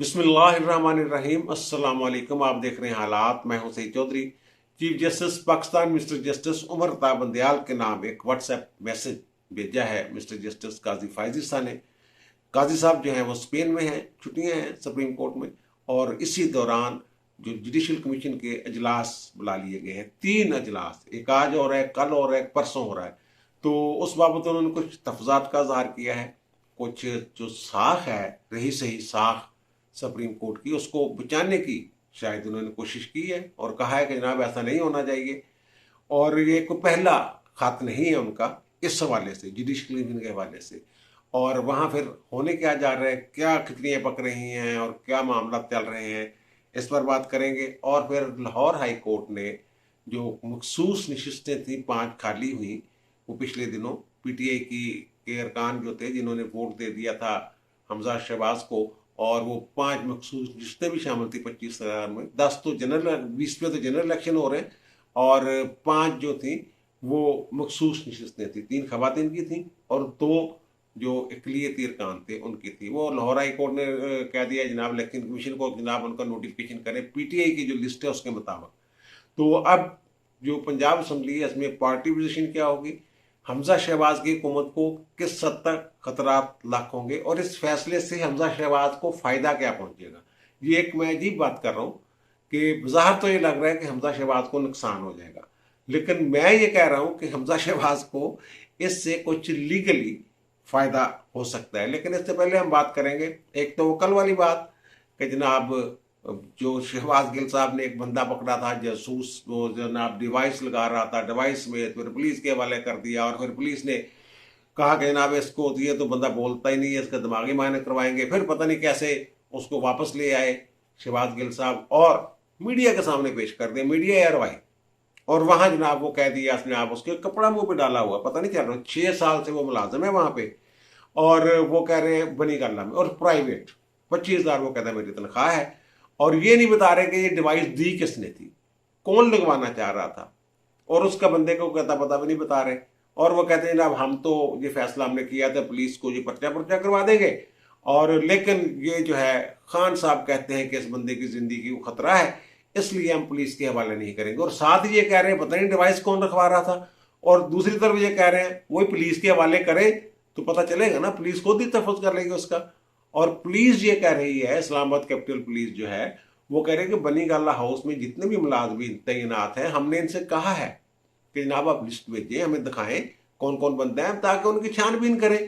बिस्मिल्लाहिर्रहमानिर्रहीम। अस्सलाम वालेकुम। आप देख रहे हैं हालात। मैं हूं Saeed Chaudhry. Chief justice Pakistan mister justice Umar Ata Bandial के नाम एक व्हाट्सएप मैसेज भेजा है मिस्टर जस्टिस काजी फायज ईसा ने। काजी साहब जो हैं वो स्पेन में हैं, छुट्टियां हैं सुप्रीम कोर्ट में, और इसी दौरान जो जुडिशल कमीशन के अजलास बुला लिए गए हैं, 3 अजलास, एक आज हो रहा है, कल हो रहा है, परसों हो रहा है। तो उस बाबत उन्होंने कुछ तफजात का इजहार किया है। कुछ जो साख है, रही सही साख सुप्रीम कोर्ट की, उसको बचाने की शायद उन्होंने कोशिश की है और कहा है कि जनाब ऐसा नहीं होना चाहिए। और ये कोई पहला खत नहीं है उनका इस हवाले से, जुडिशल कमीशन के हवाले से। और वहाँ फिर होने क्या जा रहा है, क्या खिचड़ियाँ पक रही हैं और क्या मामला चल रहे हैं, इस पर बात करेंगे। और फिर लाहौर हाई कोर्ट ने जो मखसूस नशिस्तें थी 5 खाली हुई, वो पिछले दिनों पीटीआई के अरकान जो थे जिन्होंने वोट दे दिया था हमजा शहबाज को, और वो 5 मखसूस नशिस्तें भी शामिल थी 25,000 में। 10 तो जनरल, 20 में तो जनरल इलेक्शन हो रहे हैं, और 5 जो थी वो मखसूस नशिस्तें थी। 3 खवातीन की थी और 2 जो इकलियती अरकान थे उनकी थी। वो लाहौर हाई कोर्ट ने कह दिया जनाब इलेक्शन कमीशन को, जनाब उनका नोटिफिकेशन करें पीटीआई की जो लिस्ट है उसके मुताबिक। तो अब जो पंजाब असम्बली है इसमें पार्टी पोजीशन क्या होगी, हमजा शहबाज की हुकूमत को किस हद तक खतरात लाक होंगे, और इस फैसले से हमजा शहबाज को फायदा क्या पहुंचेगा। ये एक मैं अजीब बात कर रहा हूँ कि बाहर तो ये लग रहा है कि हमजा शहबाज को नुकसान हो जाएगा, लेकिन मैं ये कह रहा हूँ कि हमजा शहबाज को इससे कुछ लीगली फायदा हो सकता है। लेकिन इससे पहले हम बात करेंगे, एक तो वो कल वाली बात कि जनाब जो शहबाज गिल साहब ने एक बंदा पकड़ा था जासूस, वो जनाब डिवाइस लगा रहा था, डिवाइस में फिर पुलिस के हवाले कर दिया, और फिर पुलिस ने कहा कि जनाब इसको दिए तो बंदा बोलता ही नहीं है, इसका दिमागी मायने करवाएंगे। फिर पता नहीं कैसे उसको वापस ले आए शहबाज गिल साहब और मीडिया के सामने पेश कर दिया, मीडिया एयरवाई। और वहां जनाब वो कह दिया उसने, आप उसके कपड़ा मुंह पे डाला हुआ, पता नहीं चल रहा, 6 साल से वो मुलाजिम है वहां पे, और वो कह रहे हैं बनी गल्ला में, और प्राइवेट 25,000 वो कहता है मेरी तनख्वाह है। और ये नहीं बता रहे कि ये डिवाइस दी किसने थी, कौन लगवाना चाह रहा था, और उसका बंदे को कहता पता भी नहीं बता रहे। और वो कहते हैं जनाब हम तो ये फैसला हमने किया था, पुलिस को ये पर्चा पर्चा करवा देंगे, और लेकिन ये जो है खान साहब कहते हैं कि इस बंदे की जिंदगी को खतरा है, इसलिए हम पुलिस के हवाले नहीं करेंगे। और साथ ही ये कह रहे हैं पता नहीं डिवाइस कौन रखवा रहा था, और दूसरी तरफ ये कह रहे हैं वही पुलिस के हवाले करे तो पता चलेगा ना, पुलिस खुद ही तहफ़्फ़ुज़ कर लेगी उसका। और पुलिस ये कह रही है, इस्लामाबाद कैपिटल पुलिस जो है वो कह रहे हैं कि बनी गाला हाउस में जितने भी मुलाजमीन तैनात हैं, हमने इनसे कहा है कि जनाब आप लिस्ट भेजिए, हमें दिखाएं कौन कौन बंदे हैं ताकि उनकी छानबीन करें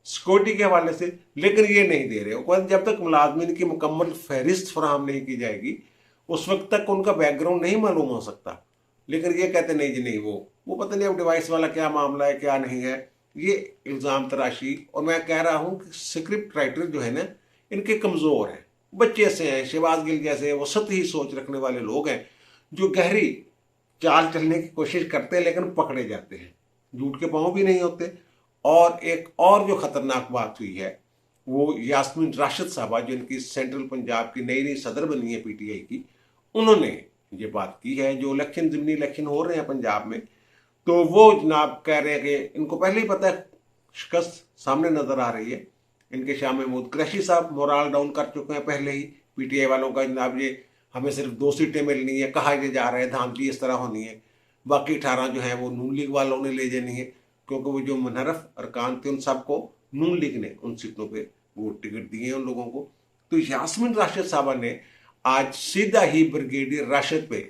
सिक्योरिटी के हवाले से, लेकिन ये नहीं दे रहे। जब तक मुलाजमीन की मुकम्मल फहरिस्त फराहम नहीं की जाएगी उस वक्त तक उनका बैकग्राउंड नहीं मालूम हो सकता। लेकिन ये कहते नहीं जी नहीं, वो पता नहीं अब डिवाइस वाला क्या मामला है क्या नहीं है, ये इल्ज़ाम तराशी। और मैं कह रहा हूँ कि स्क्रिप्ट राइटर जो है ना, इनके कमज़ोर हैं, बच्चे से हैं, शहबाज गिल जैसे वो सतही सोच रखने वाले लोग हैं जो गहरी चाल चलने की कोशिश करते हैं लेकिन पकड़े जाते हैं, झूठ के पाँव भी नहीं होते। और एक और जो खतरनाक बात हुई है वो यास्मीन राशिद साहबा, जो इनकी सेंट्रल पंजाब की नई नई सदर बनी है पीटीआई की, उन्होंने ये बात की है। जो इलेक्शन ज़िमनी इलेक्शन हो रहे हैं पंजाब में, तो वो जनाब कह रहे हैं कि इनको पहले ही पता है शिकस्त सामने नजर आ रही है। इनके शाह महमूद कुरैशी साहब मोराल डाउन कर चुके हैं पहले ही पीटीआई वालों का, जनाब ये हमें सिर्फ 2 सीटें मिलनी है, कहा ये जा रहा है धांधली इस तरह होनी है, बाकी 18 जो है वो नून लीग वालों ने ले जानी है, क्योंकि वो जो मुनहरफ अरकान थे उन सबको नून लीग ने उन सीटों पे वो टिकट दिए हैं उन लोगों को। तो यास्मीन राशिद साहबा ने आज सीधा ही ब्रिगेडियर राशिद पे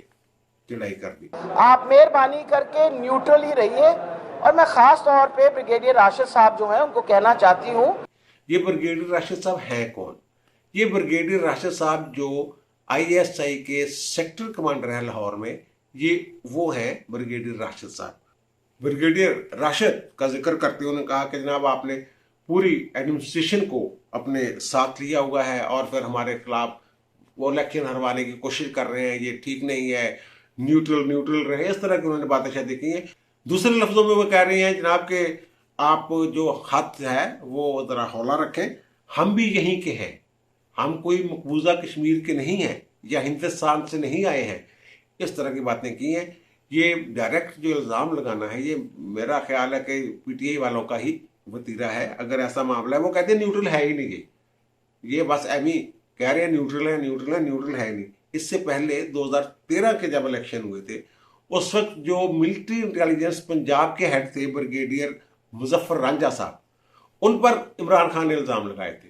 चढ़ाई कर दी। आप मेहरबानी करके न्यूट्रल ही रहिए, और मैं खास तौर पे ब्रिगेडियर राशिद साहब जो हैं उनको कहना चाहती हूँ। ये ब्रिगेडियर राशिद साहब हैं कौन? ये ब्रिगेडियर राशिद साहब जो आईएसआई के सेक्टर कमांडर है लाहौर में, ये वो हैं ब्रिगेडियर राशिद साहब। ब्रिगेडियर राशिद का जिक्र करते हुए उन्होंने कहा कि जनाब आपने पूरी एडमिनिस्ट्रेशन को अपने साथ लिया हुआ है और फिर हमारे खिलाफ वो इलेक्शन हरवाने की कोशिश कर रहे हैं, ये ठीक नहीं है, न्यूट्रल रहे, इस तरह की उन्होंने बातें शायद की हैं। दूसरे लफ्जों में वो कह रही हैं जनाब के आप जो खत है वो ज़रा हौला रखें, हम भी यहीं के हैं, हम कोई मकबूजा कश्मीर के नहीं हैं या हिंदुस्तान से नहीं आए हैं, इस तरह की बातें की हैं। ये डायरेक्ट जो इल्ज़ाम लगाना है ये मेरा ख्याल है कि पीटीआई वालों का ही वतीरा है। अगर ऐसा मामला है, वो कहते हैं न्यूट्रल है ही नहीं, ये बस एमी कह रहे हैं न्यूट्रल है, न्यूट्रल है, न्यूट्रल है नहीं। इससे पहले 2013 के जब इलेक्शन हुए थे, उस वक्त जो मिलिट्री इंटेलिजेंस पंजाब के हेड थे ब्रिगेडियर मुजफ्फर रांझा साहब, उन पर इमरान खान ने इल्जाम लगाए थे।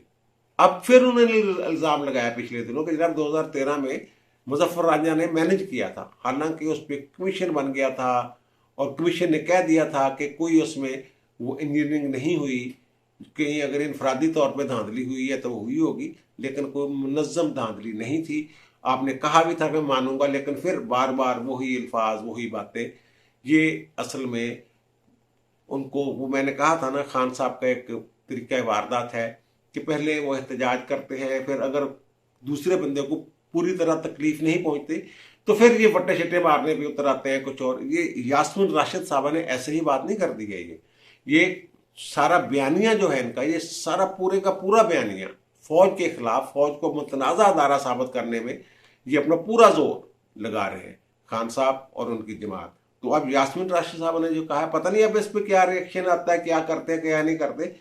अब फिर उन्होंने इल्जाम लगाया पिछले दिनों कि जनाब 2013 में मुजफ्फर रांझा ने मैनेज किया था, हालांकि उस पर कमीशन बन गया था और कमीशन ने कह दिया था कि कोई उसमें वो इंजीनियरिंग नहीं हुई, कहीं अगर इनफरादी तौर पे धांधली हुई है तो हुई होगी, लेकिन कोई मुनज़्ज़म धांधली नहीं थी। आपने कहा भी था कि मानूंगा, लेकिन फिर बार बार वही अल्फाज, वही बातें। ये असल में उनको, वो मैंने कहा था ना, खान साहब का एक तरीका वारदात है कि पहले वो एहतजाज करते हैं, फिर अगर दूसरे बंदे को पूरी तरह तकलीफ नहीं पहुंचती तो फिर ये वट्टे शट्टे मारने पे उतर आते हैं कुछ और। ये यास्मीन राशिद साहबा ने ऐसे ही बात नहीं कर दी है। ये सारा बयानिया जो है इनका, ये सारा पूरे का पूरा बयानिया फौज के खिलाफ, फौज को मुतनाज़ा अदारा साबित करने में ये अपना पूरा जोर लगा रहे हैं खान साहब और उनकी जमात। तो अब यास्मीन राशिद साहब ने जो कहा, पता नहीं अब इस पर क्या रिएक्शन आता है, क्या करते हैं क्या नहीं करते।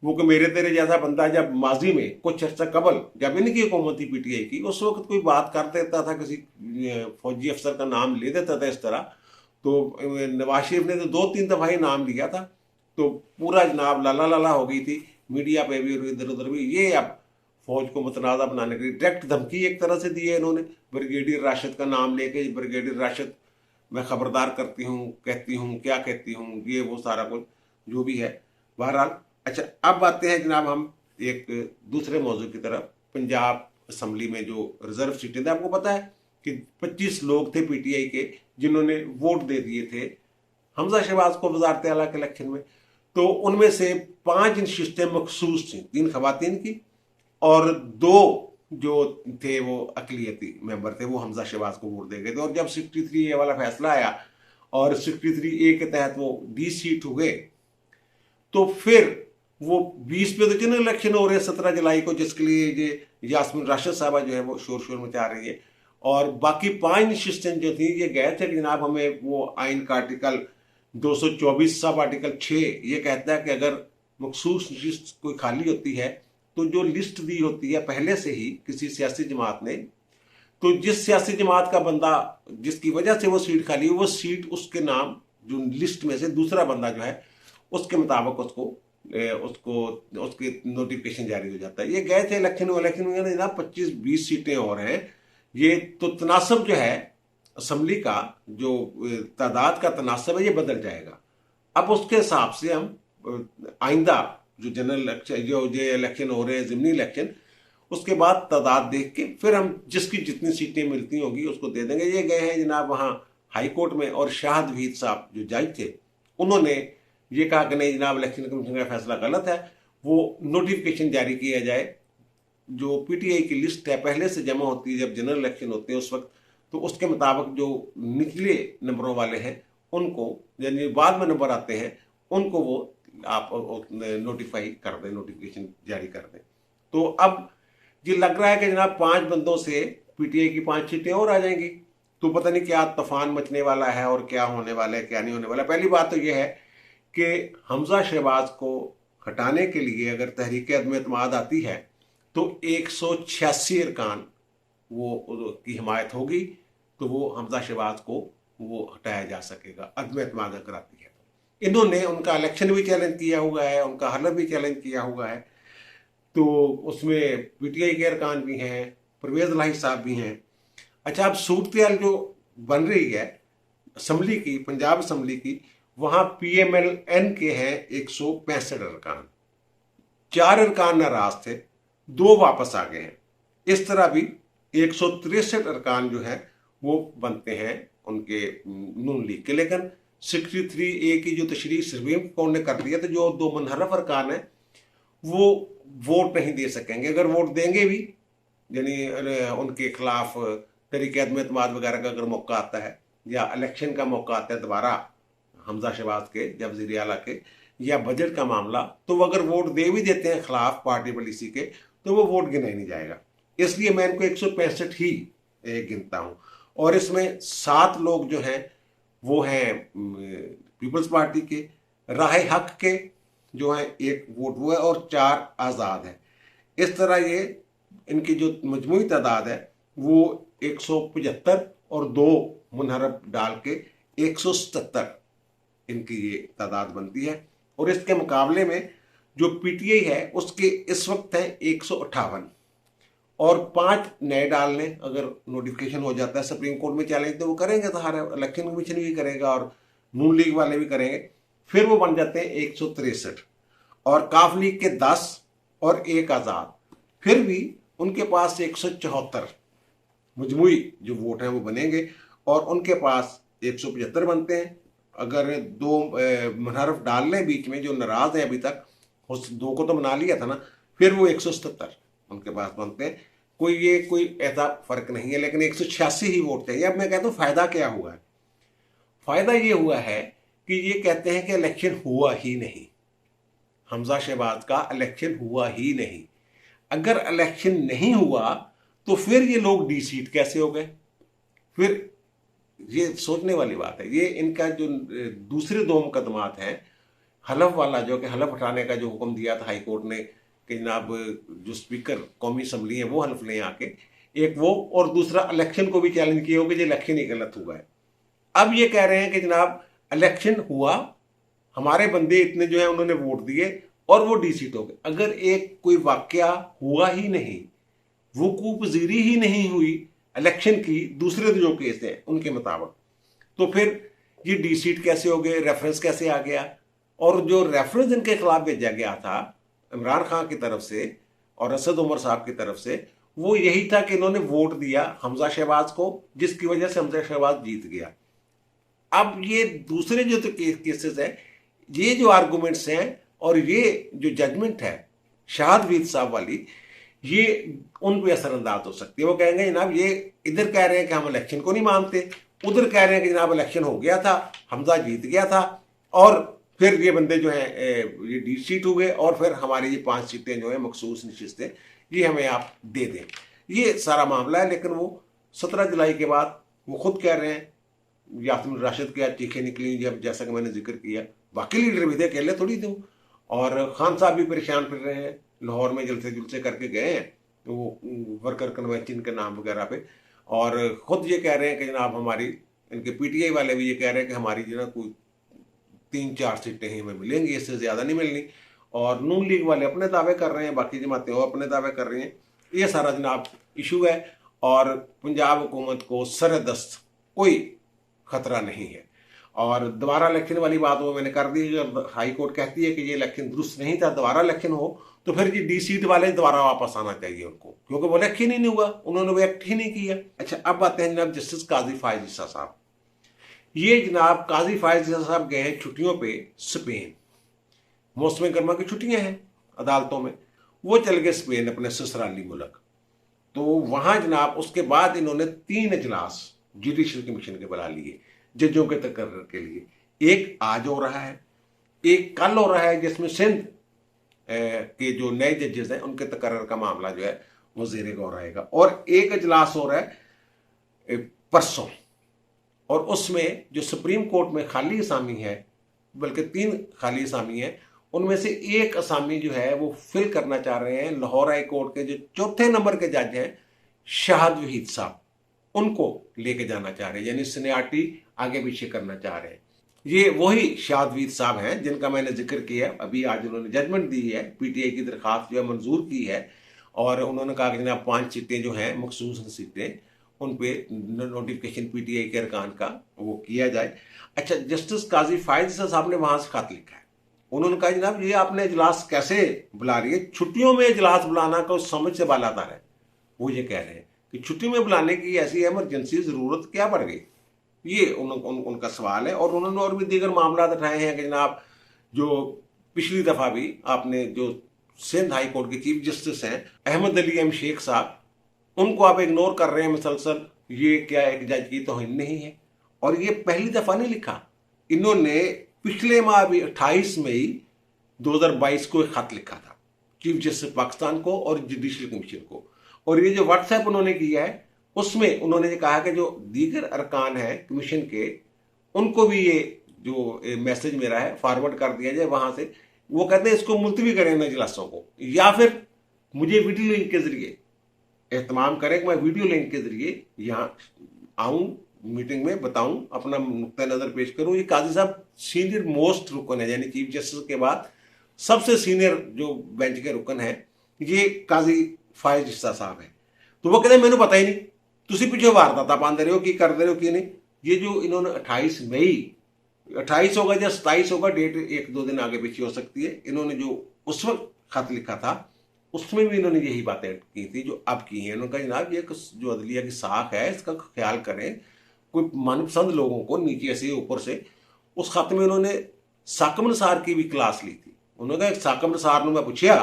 वो कि मेरे तेरे जैसा बंदा जब माजी में कुछ अर्सा कबल जब इनकी हुकूमत थी पीटीआई की, उस वक्त कोई बात कर देता था, किसी फौजी अफसर का नाम ले देता था इस तरह, तो नवाज शरीफ ने तो 2-3 दफा ही नाम लिया था, तो पूरा जनाब लाला लाला हो गई थी मीडिया पे भी और इधर उधर भी। ये अब फौज को मुतनाज़ा बनाने के लिए डायरेक्ट धमकी एक तरह से दी है इन्होंने, ब्रिगेडियर राशिद का नाम लेके, ब्रिगेडियर राशिद मैं खबरदार करती हूँ, कहती हूँ, क्या कहती हूँ, ये वो सारा कुछ जो भी है। बहरहाल अच्छा, अब आते हैं जनाब हम एक दूसरे मौजू की तरफ। पंजाब असम्बली में जो रिजर्व सीटें थे, आपको पता है कि 25 लोग थे पीटीआई के जिन्होंने वोट दे दिए थे हमजा शहबाज को वजारत आला के इलेक्शन में। तो उनमें से 5 नशिस्तें मखसूस थी, 3 खवातीन की और 2 जो थे वो अकलियती मेंबर थे, वो हमजा शहबाज को वोट दे गए थे। और जब 63A वाला फैसला आया और 63A के तहत वो 20 सीट हुए, तो फिर वो 20 पे तो जनरल इलेक्शन हो रहे हैं 17 जुलाई को, जिसके लिए ये यास्मीन राशिद साहबा जो है वो शोर शोर मचा रही है। और बाकी 5 नशिस्तें जो थी, ये गए थे कि जनाब हमें वो आइन का आर्टिकल 224 सब आर्टिकल 6 ये कहता है कि अगर मखसूस नशिस्त कोई खाली होती है तो जो लिस्ट दी होती है पहले से ही किसी सियासी जमात ने, तो जिस सियासी जमात का बंदा जिसकी वजह से वो सीट खाली, वो सीट उसके नाम जो लिस्ट में से दूसरा बंदा जो है उसके मुताबिक उसकी नोटिफिकेशन जारी हो जाता है। ये गए थे इलेक्शन में जनाब 25-20 सीटें और हैं। ये तो तनासब जो है असम्बली का, जो तादाद का तनासब है, ये बदल जाएगा। अब उसके हिसाब से हम आइंदा जो जनरल इलेक्शन, जो इलेक्शन हो रहे हैं ज़िमनी इलेक्शन, उसके बाद तादाद देख के फिर हम जिसकी जितनी सीटें मिलती होंगी उसको दे देंगे। ये गए हैं जनाब वहाँ हाई कोर्ट में, और शाहद वहीद साहब जो जज थे उन्होंने ये कहा कि नहीं जनाब, इलेक्शन कमीशन का फैसला गलत है, वो नोटिफिकेशन जारी किया जाए। जो पीटीआई की लिस्ट है पहले से जमा होती है जब जनरल इलेक्शन होते हैं उस वक्त, तो उसके मुताबिक जो निचले नंबरों वाले हैं उनको, यानी बाद में नंबर आते हैं, उनको वो आप नोटिफाई कर दें, नोटिफिकेशन जारी कर दें। तो अब ये लग रहा है कि जनाब 5 बंदों से पीटीआई की 5 सीटें और आ जाएंगी। तो पता नहीं क्या तूफान मचने वाला है और क्या होने वाला है, क्या नहीं होने वाला। पहली बात तो यह है कि हमजा शहबाज को हटाने के लिए अगर तहरीक अदम एतमाद आती है तो 186 अरकान वो की हिमायत होगी, तो वो हमजा शहबाज को वो हटाया जा सकेगा अदम एतमाद अगर आती है। इन्होंने उनका इलेक्शन भी चैलेंज किया हुआ है, उनका हलफ भी चैलेंज किया हुआ है, तो उसमें पीटीआई के अरकान भी हैं, परवेज लाही साहब भी हैं। अच्छा, अब सूरत जो बन रही है असम्बली की, पंजाब असम्बली की, वहां PMLN के हैं 165 अरकान, 4 अरकान नाराज थे, 2 वापस आ गए हैं। इस तरह भी 163 अरकान जो है वो बनते हैं उनके नून लीग के। लेकिन 63A की जो तशरीह सुप्रीम कोर्ट ने कर दिया, तो जो 2 मुनहरफ अरकान है वो वोट नहीं दे सकेंगे। अगर वोट देंगे भी, यानी उनके खिलाफ तहरीक अदम एतमाद वगैरह का अगर मौका आता है या इलेक्शन का मौका आता है दोबारा हमजा शहबाज के या वज़ीर आला के, या बजट का मामला, तो वो अगर वोट दे भी देते हैं खिलाफ पार्टी पॉलिसी के, तो वो वोट गिना ही नहीं जाएगा। इसलिए मैं इनको 165 ही गिनता हूं। और इसमें 7 लोग जो हैं वो हैं पीपल्स पार्टी के, राह हक के जो हैं 1 वोट वो है, और 4 आज़ाद हैं। इस तरह ये इनकी जो मजमूई तादाद है वो 175 और 2 मुनहरफ डाल के 177 इनकी ये तादाद बनती है। और इसके मुकाबले में जो पीटीआई है उसके इस वक्त है 158 और 5 नए डाल लें। अगर नोटिफिकेशन हो जाता है सुप्रीम कोर्ट में चैलेंज तो वो करेंगे, तो हर इलेक्शन कमीशन भी करेगा और नून लीग वाले भी करेंगे, फिर वो बन जाते हैं 163 और काफ लीग के 10 और 1 आज़ाद, फिर भी उनके पास 174 मजमूई जो वोट हैं वो बनेंगे और उनके पास 175 बनते हैं। अगर 2 मुनहरफ डाल लें बीच में जो नाराज हैं अभी तक, उस 2 को तो बना लिया था ना, फिर वो 177 उनके पास बनते हैं। कोई ऐसा फर्क नहीं है, लेकिन 186 ही वोट चाहिए। अब मैं कहता हूँ फायदा क्या हुआ है? फायदा ये हुआ है कि ये कहते हैं कि इलेक्शन हुआ ही नहीं, हमजा शहबाज का इलेक्शन हुआ ही नहीं। अगर इलेक्शन नहीं हुआ तो फिर ये लोग डी सीट कैसे हो गए? फिर ये सोचने वाली बात है। ये इनका जो दूसरे 2 मुकदमात हैं, हलफ वाला जो कि हलफ हटाने का जो हुक्म दिया था हाई कोर्ट ने कि जनाब जो स्पीकर कौमी असम्बली है वो हलफ लें आके, एक वो, और दूसरा इलेक्शन को भी चैलेंज किया हो कि ये इलेक्शन ही गलत हुआ है। अब ये कह रहे हैं कि जनाब इलेक्शन हुआ, हमारे बंदे इतने जो है उन्होंने वोट दिए और वो डी सीट हो गए। अगर एक कोई वाकया हुआ ही नहीं, वकूफ पजीरी ही नहीं हुई इलेक्शन की, दूसरे जो केस हैं उनके मुताबिक, तो फिर ये डी सीट कैसे हो गए? रेफरेंस कैसे आ गया? और जो रेफरेंस इनके खिलाफ भेजा गया था इमरान खान की तरफ से और असद उमर साहब की तरफ से, वो यही था कि इन्होंने वोट दिया हमजा शहबाज को, जिसकी वजह से हमजा शहबाज जीत गया। अब ये दूसरे जो तो केसेस हैं, ये जो आर्गूमेंट्स हैं और ये जो जजमेंट है शहादवीर साहब वाली, ये उन पे असरअंदाज हो सकती है। वो कहेंगे जनाब ये इधर कह रहे हैं कि हम इलेक्शन को नहीं मानते, उधर कह रहे हैं कि जनाब इलेक्शन हो गया था, हमजा जीत गया था और फिर ये बंदे जो हैं ये डी सीट हुए और फिर हमारी ये 5 सीटें जो हैं मखसूस नशिस्तें ये हमें आप दे दें। ये सारा मामला है। लेकिन वो 17 जुलाई के बाद वो खुद कह रहे हैं, यास्मीन राशिद के चीखें निकली जब, जैसा कि मैंने जिक्र किया, बाकी लीडर भी थे, अकेले थोड़ी दूँ। और खान साहब भी परेशान फिर रहे हैं, लाहौर में जलसे जुलसे करके गए हैं वो वर्कर कन्वेंशन के नाम वगैरह पे, और ख़ुद ये कह रहे हैं कि जनाब हमारी, इनके पीटीआई वाले भी ये कह रहे हैं कि हमारी जो ना कोई 3-4 सीटें ही हमें मिलेंगी, इससे ज़्यादा नहीं मिलनी। और नून लीग वाले अपने दावे कर रहे हैं, बाकी जमातें वो अपने दावे कर रही हैं। ये सारा जनाब इशू है और पंजाब हुकूमत को सरदस्त कोई ख़तरा नहीं है। और दोबारा इलेक्शन वाली बात वो मैंने कर दी। अगर हाई कोर्ट कहती है कि ये इलेक्शन दुरुस्त नहीं था, दोबारा इलेक्शन हो, तो फिर ये डी सीट वाले दोबारा वापस आना चाहिए उनको, क्योंकि वो इलेक्शन ही नहीं हुआ, उन्होंने वो एक्ट ही नहीं किया। अच्छा, अब आते हैं जनाब जस्टिस काजी फायज ईसा साहब। ये जनाब काजी फायज ईसा साहब गए हैं छुट्टियों पे स्पेन, मौसम गर्मा की छुट्टियां हैं अदालतों में, वो चल गए स्पेन अपने ससुराली मुल्क। तो वहां जनाब उसके बाद इन्होंने 3 इजलास जुडिशल कमीशन के बुला लिए जजों के तकर्रर के लिए। एक आज हो रहा है, एक कल हो रहा है, जिसमें सिंध के जो नए जजेस हैं उनके तकर्रर का मामला जो है वो ज़ेरे गौर आएगा। और एक इजलास हो रहा है परसों, और उसमें जो सुप्रीम कोर्ट में खाली असामी है, बल्कि 3 खाली असामी है, उनमें से एक असामी जो है वो फिल करना चाह रहे हैं लाहौर हाई कोर्ट के जो 4थे नंबर के जज हैं शाहद वहीद साहब, उनको लेके जाना चाह रहे हैं, यानी सीनियरिटी आगे पीछे करना चाह रहे हैं। ये वही शाहदवीर साहब हैं जिनका मैंने जिक्र किया। अभी आज उन्होंने जजमेंट दी है, पीटीआई की दरखास्त जो है मंजूर की है, और उन्होंने कहा कि जनाब 5 सीटें जो हैं मखसूस सीटें, उन पे नोटिफिकेशन पीटीआई के अरकान का वो किया जाए। अच्छा, जस्टिस काजी फायज ईसा साहब ने वहां से खत लिखा है। उन्होंने कहा जनाब ये आपने इजलास कैसे बुला रही है, छुट्टियों में इजलास बुलाना को समझ से बालातर है। वो ये कह रहे हैं कि छुट्टी में बुलाने की ऐसी इमरजेंसी ज़रूरत क्या पड़ गई, ये उनका सवाल है। और उन्होंने और भी दीगर मामला उठाए हैं कि जनाब जो पिछली दफ़ा भी आपने जो सिंध हाई कोर्ट के चीफ जस्टिस हैं अहमद अली एम शेख साहब, उनको आप इग्नोर कर रहे हैं मुसलसल, ये क्या एक जज की तौहीन नहीं है? और ये पहली दफ़ा नहीं लिखा, इन्होंने पिछले माह भी 28 मई 2022 को एक खत लिखा था चीफ जस्टिस पाकिस्तान को और जुडिशल कमीशन को। और ये जो व्हाट्सएप उन्होंने किया है उसमें उन्होंने ये कहा कि जो दीगर अरकान है कमीशन के, उनको भी ये जो मैसेज मेरा है फॉरवर्ड कर दिया जाए वहां से। वो कहते हैं इसको मुलतवी करें इन इजलासों को, या फिर मुझे वीडियो लिंक के जरिए एहतमाम करें कि मैं वीडियो लिंक के जरिए यहाँ आऊँ, मीटिंग में बताऊं, अपना नुक्ता नज़र पेश करूं। ये काजी साहब सीनियर मोस्ट रुकन है, यानी चीफ जस्टिस के बाद सबसे सीनियर जो बेंच के रुकन है ये काजी फायज इस्सा साहब है। तो वो कहते हैं मैंने पता ही नहीं, तुसी पिछे वारदाता पाते रहे हो कि कर दे रहे हो कि नहीं। ये जो इन्होंने 28 मई 28 होगा या 27 होगा, डेट एक दो दिन आगे पीछे हो सकती है, इन्होंने जो उस वक्त खत लिखा था उसमें भी इन्होंने यही बातें की थी जो अब की हैं। उन्होंने कहा जनाब ये जो अदलिया की साख है इसका ख्याल करें, कोई मनपसंद लोगों को नीचे से ऊपर से। उस खत में उन्होंने साकम नसार की भी क्लास ली थी। उन्होंने कहा साकम नसार ने मैं पूछा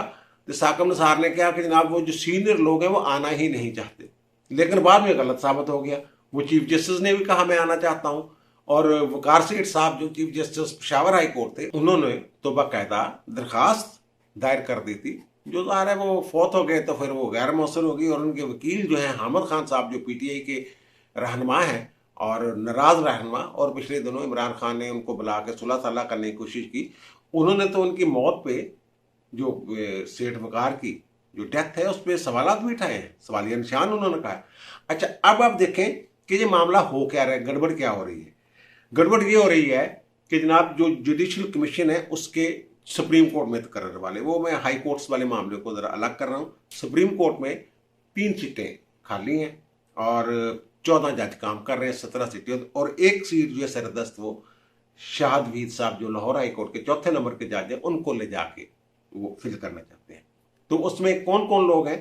तो साकम नसार ने कहा कि जनाब वो जो सीनियर लोग हैं वो आना ही नहीं चाहते, लेकिन बाद में गलत साबित हो गया। वो चीफ जस्टिस ने भी कहा मैं आना चाहता हूं, और वकार सेठ साहब जो chief justice Peshawar high court थे उन्होंने तो बाकायदा दरखास्त दायर कर दी थी। जो ज़ाहिर है वो फौत हो गए तो फिर वो गैर मौसर होगी, और उनके वकील जो हैं हामिद खान साहब जो पीटीआई के रहनुमा हैं और नाराज रहनुमा, और पिछले दिनों इमरान खान ने उनको बुला के सुलह सलाह करने की कोशिश की। उन्होंने तो उनकी मौत पे जो सेठ वकार की जो डेथ है उस पर सवालात भी उठाए हैं, सवालिया निशान उन्होंने कहा। अच्छा, अब आप देखें कि ये मामला हो क्या रहा है, गड़बड़ क्या हो रही है। गड़बड़ ये हो रही है कि जनाब जो जुडिशल कमीशन है उसके सुप्रीम कोर्ट में तकर्रर वाले, वो मैं हाई कोर्ट्स वाले मामले को जरा अलग कर रहा हूँ। सुप्रीम कोर्ट में 3 सीटें खाली हैं और 14 जज काम कर रहे हैं, 17 सीटें, और एक सीट जो है सरदस्त वो शाहद वीद साहब जो लाहौर हाई कोर्ट के 4थे नंबर के जज हैं उनको ले जाके वो फिल करना चाहते हैं। तो उसमें कौन कौन लोग हैं,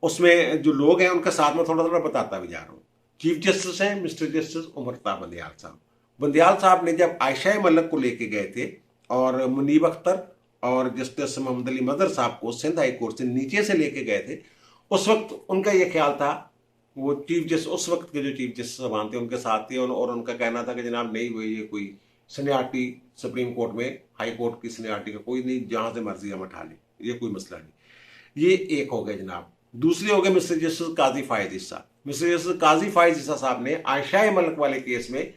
उसमें जो लोग हैं उनके साथ में थोड़ा थोड़ा बताता भी जा रहा हूँ। चीफ जस्टिस हैं मिस्टर जस्टिस उमरता बंदियाल साहब। बंदियाल साहब ने जब आयशा मलिक को लेके गए थे और मुनीब अख्तर और जस्टिस मोहम्मद अली मदर साहब को सिंध हाई कोर्ट से नीचे से लेके गए थे, उस वक्त उनका यह ख्याल था, वो चीफ जस्टिस उस वक्त के जो चीफ जस्टिस साहब थे उनके साथ थे, और उनका कहना था कि जनाब नहीं हुए ये कोई सीनियरिटी सुप्रीम कोर्ट में हाई कोर्ट की सीनियरिटी का कोई नहीं, जहां से मर्जी हम उठा लें, ये कोई मसला नहीं। ये एक हो गए जनाब। दूसरे हो गए मिस्टर जस्टिस काजी फायज इस्सा। मिस्टर जस्टिस काजी फायज इस्सा साहब ने आयशा मलिक वाले केस में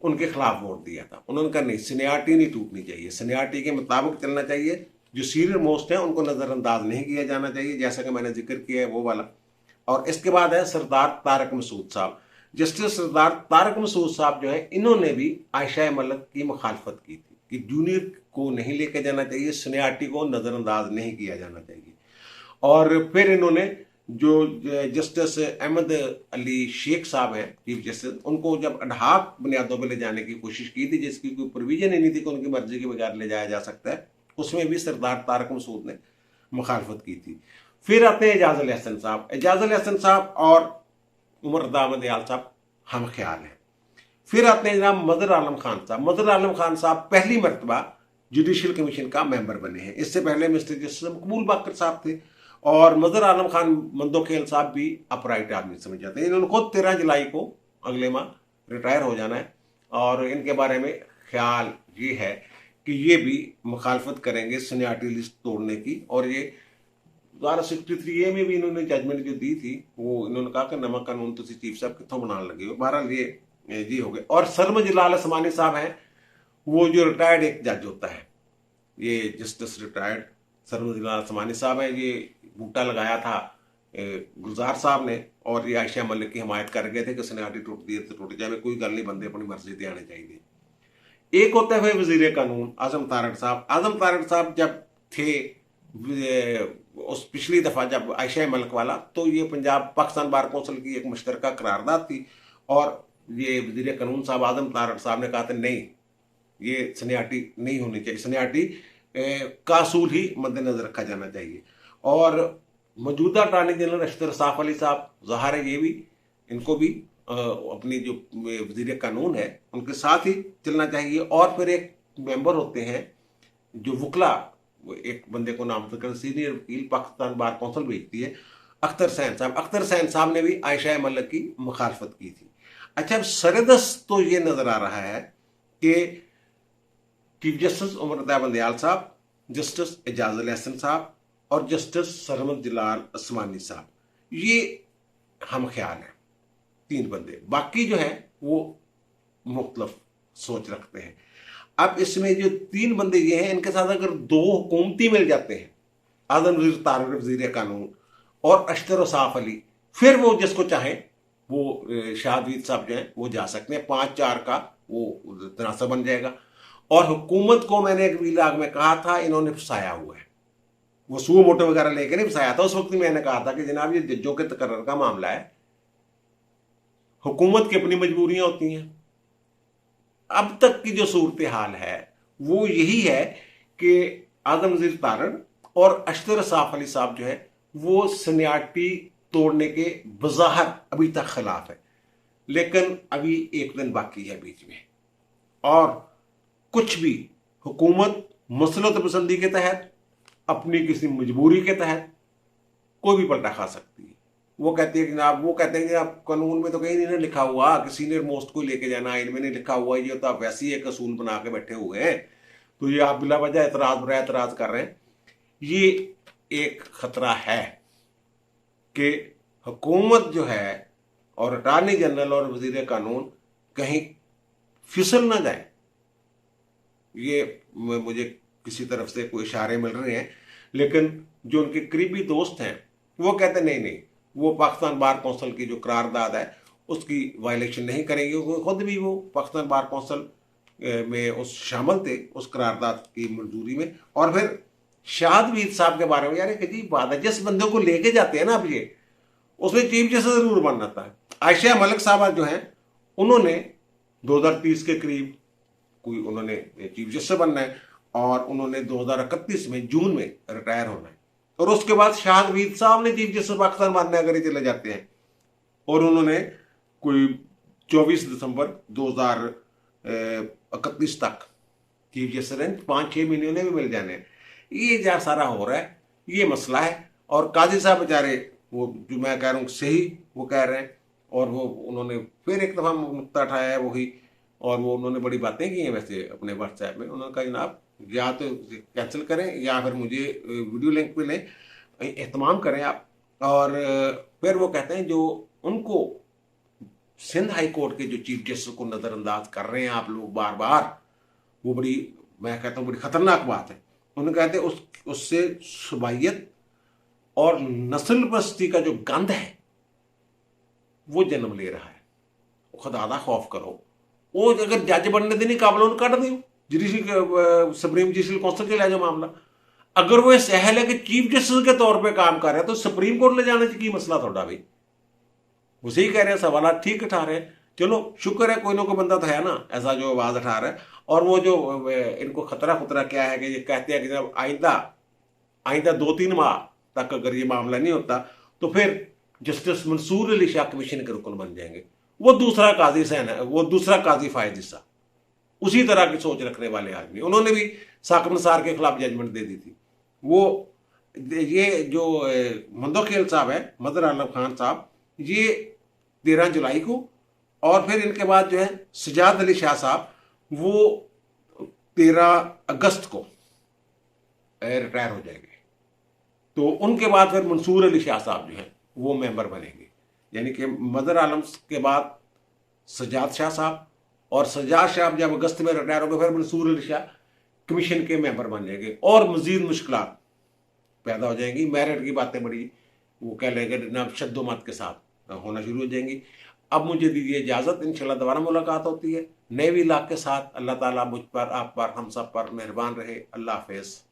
उनके खिलाफ वोट दिया था। उन्होंने कहा नहीं, सीनियरिटी नहीं टूटनी चाहिए, सीनियरिटी के मुताबिक चलना चाहिए, जो सीनियर मोस्ट है उनको नजरअंदाज नहीं किया जाना चाहिए, जैसा कि मैंने जिक्र किया है वो वाला। और इसके बाद है सरदार तारक मसूद साहब। जस्टिस सरदार तारक मसूद साहब जो है इन्होंने भी आयशा मलिक की मुखालफत की थी कि जूनियर को नहीं लेके जाना चाहिए, सीनियरिटी को नजरअंदाज नहीं किया जाना चाहिए। और फिर इन्होंने जो जस्टिस अहमद अली शेख साहब हैं चीफ जस्टिस, उनको जब अडहाक बुनियादों पर ले जाने की कोशिश की थी जिसकी कोई प्रोविजन ही नहीं थी कि उनकी मर्जी के बगैर ले जाया जा सकता है, उसमें भी सरदार तारक मसूद ने मुखालफत की थी। फिर आते हैं एजाज अल हसन साहब। एजाज अल हसन साहब और उमर रज़ा बंदियाल साहब हम ख्याल हैं। फिर आते हैं जनाब मदर आलम खान साहब। मदर आलम खान साहब पहली मरतबा जुडिशल कमीशन का मेंबर बने हैं। इससे पहले मिस्टर जस्टिस मकबूल बाकर साहब थे, और मदर आलम खान मंदोखेल साहब भी अपराइट आदमी समझ जाते हैं। इन्होंने खुद 13 जुलाई को अगले माह रिटायर हो जाना है, और इनके बारे में ख्याल ये है कि ये भी मुखालफत करेंगे सीनियरिटी लिस्ट तोड़ने की। और ये 63A में भी इन्होंने जजमेंट जो दी थी वो इन्होंने कहा कि नमक कानून तो चीफ साहब कितों बनाने लगे हो। बहरहाल ये जी हो गए। और सरमद जलाल असमानी साहब हैं, वो जो रिटायर्ड एक जज होता है, ये जस्टिस रिटायर्ड सरमद जलाल असमानी साहब हैं। ये बूटा लगाया था गुलजार साहब ने, और ये आयशा मलिक की हिमायत कर गए थे कि सीनियरिटी टूटती है तो टूट जाए, कोई गल नहीं, बंदे अपनी मर्जी से आने चाहिए। एक होता है फिर वजीर कानून आजम तारक साहब। आजम तारक साहब जब थे उस पिछली दफा जब आयशा मलिक वाला, तो ये पंजाब पाकिस्तान बार कौंसिल की एक मुश्तरका करारदाद थी, और ये वजीर कानून साहब आजम तारक साहब ने कहा था नहीं, ये सीनियरिटी नहीं होनी चाहिए, सीनियरिटी का असूल ही मद्देनजर रखा जाना चाहिए। और मौजूदा अटॉर्नी जनरल अशतर साफ अली साहब, ज़ाहिर है ये भी, इनको भी अपनी जो वजीर कानून है उनके साथ ही चलना चाहिए। और फिर एक मेंबर होते हैं जो वकला, एक बंदे को नाम कर सीनियर वकील पाकिस्तान बार कौंसिल भेजती है, अख्तर सैन साहब। अख्तर सैन साहब ने भी आयशा मलिक की मुखालफत की थी। अच्छा, अब सरदस्त तो ये नजर आ रहा है कि चीफ जस्टिस उमर रज़ा बंदियाल साहब, जस्टिस एजाज अल हसन साहब और जस्टिस सरमद जलाल असमानी साहब, ये हम ख्याल हैं 3 बंदे। बाकी जो है वो मुख्तलिफ सोच रखते हैं। अब इसमें जो 3 बंदे ये हैं, इनके साथ अगर 2 हुकूमती मिल जाते हैं, आजम वजीर तारक वजीर कानून और अशतर साफ अली, फिर वो जिसको चाहे वो शाहदवीर साहब जो हैं वो जा सकते हैं। 5-4 का वो तनासब बन जाएगा। और हुकूमत को मैंने एक वीलाग में कहा था, इन्होंने फंसाया हुआ है। वो सुओ मोटो वगैरह लेके नहीं फंसाया था। उस वक्त मैंने कहा था कि जनाब ये जजों के तकर्रर का मामला है, हुकूमत की अपनी मजबूरियां होती हैं। अब तक की जो सूरत हाल है वो यही है कि आजम नज़ीर तारण और अशतर साफ अली साहब जो है वो सीनियरिटी तोड़ने के बज़ाहिर अभी तक खिलाफ है, लेकिन अभी एक दिन बाकी है बीच में, और कुछ भी हुकूमत मसलत पसंदी के तहत, अपनी किसी मजबूरी के तहत कोई भी पलटा खा सकती है। वो कहती है कि जनाब, वो कहते हैं कि आप कानून में तो कहीं नहीं लिखा हुआ कि सीनियर मोस्ट को लेके जाना, आइन में नहीं लिखा हुआ, ये तो आप वैसे ही एक असूल बना के बैठे हुए हैं, तो ये आप बिला वजह एतराज कर रहे हैं। ये एक खतरा है कि हुकूमत जो है और अटारनी जनरल और वजीर कानून कहीं फिसल ना जाए। ये मुझे किसी तरफ से कोई इशारे मिल रहे हैं, लेकिन जो उनके करीबी दोस्त हैं वो कहते नहीं, वो पाकिस्तान बार कौंसिल की जो करारदाद है उसकी वायलेशन नहीं करेंगे। वो खुद भी वो पाकिस्तान बार कौंसिल में उस शामिल थे उस करारदाद की मंजूरी में। और फिर शाहदवीर साहब के बारे में यार एक अजीब बात है, जिस बंदे को लेके जाते हैं ना अब ये, उसमें चीफ जस्टिस जरूर बनना था। आयशा मलिक साहबा जो हैं उन्होंने 2030 के करीब कोई उन्होंने चीफ जस्टिस बनना है, और उन्होंने 2031 में जून में रिटायर होना है, और उसके बाद शाहदवीर साहब ने चीफ जस्टिस पाकिस्तान बनने अगर ही चले जाते हैं, और उन्होंने कोई 24 दिसंबर 2031 तक चीफ जस्टिस रहे, 5-6 महीने उन्हें भी मिल जाने हैं। ये जहाँ सारा हो रहा है ये मसला है। और काजी साहब बेचारे वो जो मैं कह रहा हूँ सही वो कह रहे हैं, और वो उन्होंने फिर एक दफ़ा मुद्दा उठाया है वही, और वो उन्होंने बड़ी बातें की हैं वैसे अपने व्हाट्सएप में। उन्होंने कहा जनाब या तो कैंसिल करें या फिर मुझे वीडियो लिंक पे लें, एहतमाम करें आप। और फिर वो कहते हैं जो उनको सिंध हाई कोर्ट के जो चीफ जस्टिस को नज़रअंदाज कर रहे हैं आप लोग बार बार, वो बड़ी, मैं कहता हूँ बड़ी खतरनाक बात है। उन्होंने कहते हैं उससे सुबाइयत और नस्ल बस्ती का जो गंध है वो जन्म ले रहा है। खुदा खौफ करो, वो अगर जज बनने देने काबिल उन्हें काट दियो, जुडिशल सुप्रीम जुडिशल काउंसिल के ले जाओ मामला। अगर वो इस अहल है कि चीफ जस्टिस के तौर पे काम कर रहे हैं तो सुप्रीम कोर्ट ले जाने की मसला थोड़ा भाई, वो सही कह रहे हैं, सवाल ठीक उठा रहे हैं। चलो शुक्र है कोई ना कोई बंदा तो है ना ऐसा जो आवाज उठा रहा है। और वो जो इनको खतरा क्या है कि ये कहते हैं कि जब आइंदा 2-3 माह तक अगर ये मामला नहीं होता तो फिर जस्टिस मंसूर अली शाह कमीशन के रुकन बन जाएंगे। वो दूसरा काजी सैन है, वो दूसरा काजी फायज हिस्सा, उसी तरह की सोच रखने वाले आदमी। उन्होंने भी साकिब निसार के खिलाफ जजमेंट दे दी थी। वो ये जो मंदोखेल साहब है, मदर आलम खान साहब, ये 13 जुलाई को, और फिर इनके बाद जो है सजाद अली शाह साहब वो 13 अगस्त को रिटायर हो जाएंगे। तो उनके बाद फिर मंसूर अली शाह साहब जो हैं वो मेंबर बनेंगे, यानी कि मदर आलम के बाद सजाद शाह साहब, और सजाद शाह जब अगस्त में रिटायर हो गए फिर मंसूर अली शाह कमीशन के मेंबर बन जाएंगे, और मजीद मुश्किलात पैदा हो जाएंगी। मेरिट की बातें बड़ी वो कह लेंगे ना शद्दोमत के साथ होना शुरू हो जाएंगी। अब मुझे दीजिए इजाज़त, इंशाल्लाह दोबारा मुलाकात होती है नए विलाग के साथ। अल्लाह ताला मुझ पर, आप पर, हम सब पर मेहरबान रहे। अल्लाह हाफिज़।